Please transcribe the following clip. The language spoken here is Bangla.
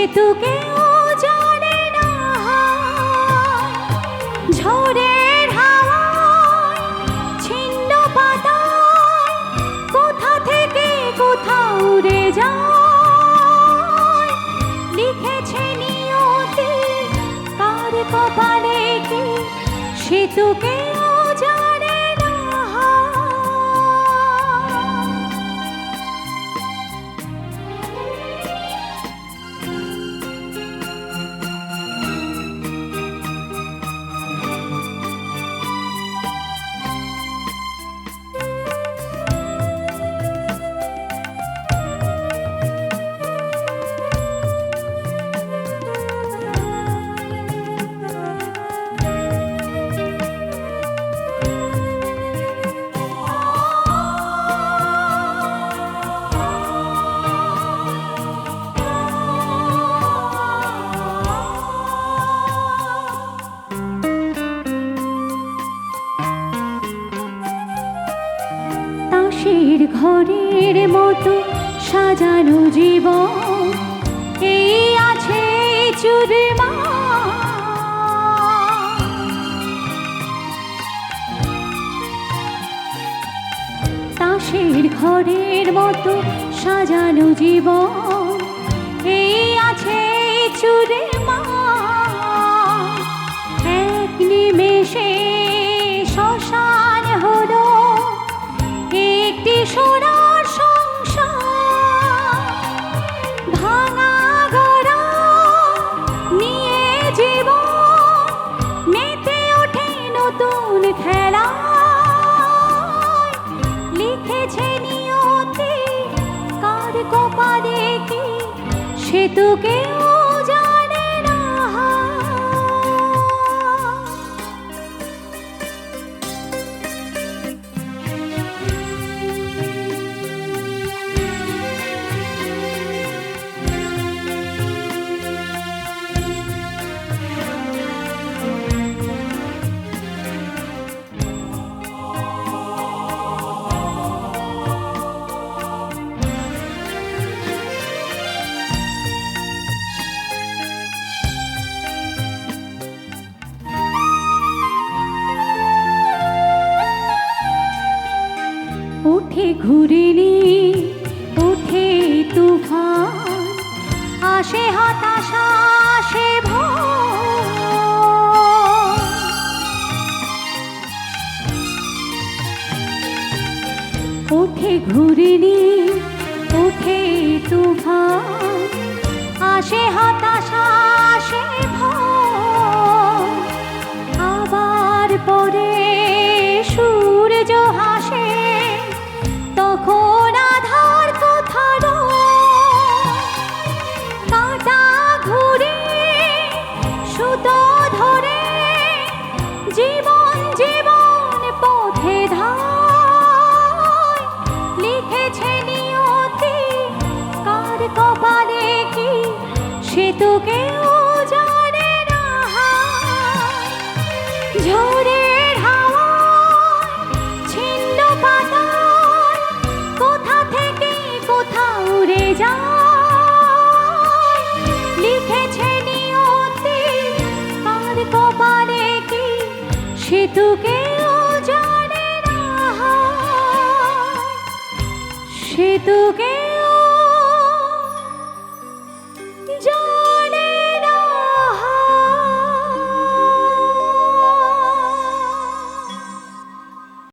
সেতু কেউ জানে না। ঝড়ের হাওয়ায় ছিন্ন পাতায় কোথা থেকে কোথাও উড়ে যায়। লিখেছে নিয়তি কার কপালে কি, সেতু কেউ জানে না। তাসের ঘরের মতো সাজানো জীবন এই আছে চুরমা। তাসের ঘরের মতো সাজানো জীবন এই আছে চুরমা। এক নিমেষে শ্মশান হলো একটি সোনার সংসার। ভাঙা গড়া নিয়ে জীবন মেতে ওঠে নতুন খেলা। লিখেছে নিয়তি কার কপালে কি, সেতু কেউ জানে না। উঠে ঘুরিনি উঠে তুফান, আসে হতাশা আসে ভয়। উঠে ঘুরিনি উঠে তুফান, আসে হতাশা আসে ভয়। আবার পরে সূর্য হাসে, তখন আধার কোথার কাঁটা ঘুরে সুতো ধরে জীবন জীবন পথে ধায়। লিখেছে নিয়তি কার কপালে কি, সেতু কেউ জানে না। ঝড়ের হাওয়ায় ছিন্ন পাতায় কোথা থেকে কোথাও উড়ে যায়। লিখেছে নিয়তি কার কপালে কি, সেতু কেউ জানে না। সেতু কেউ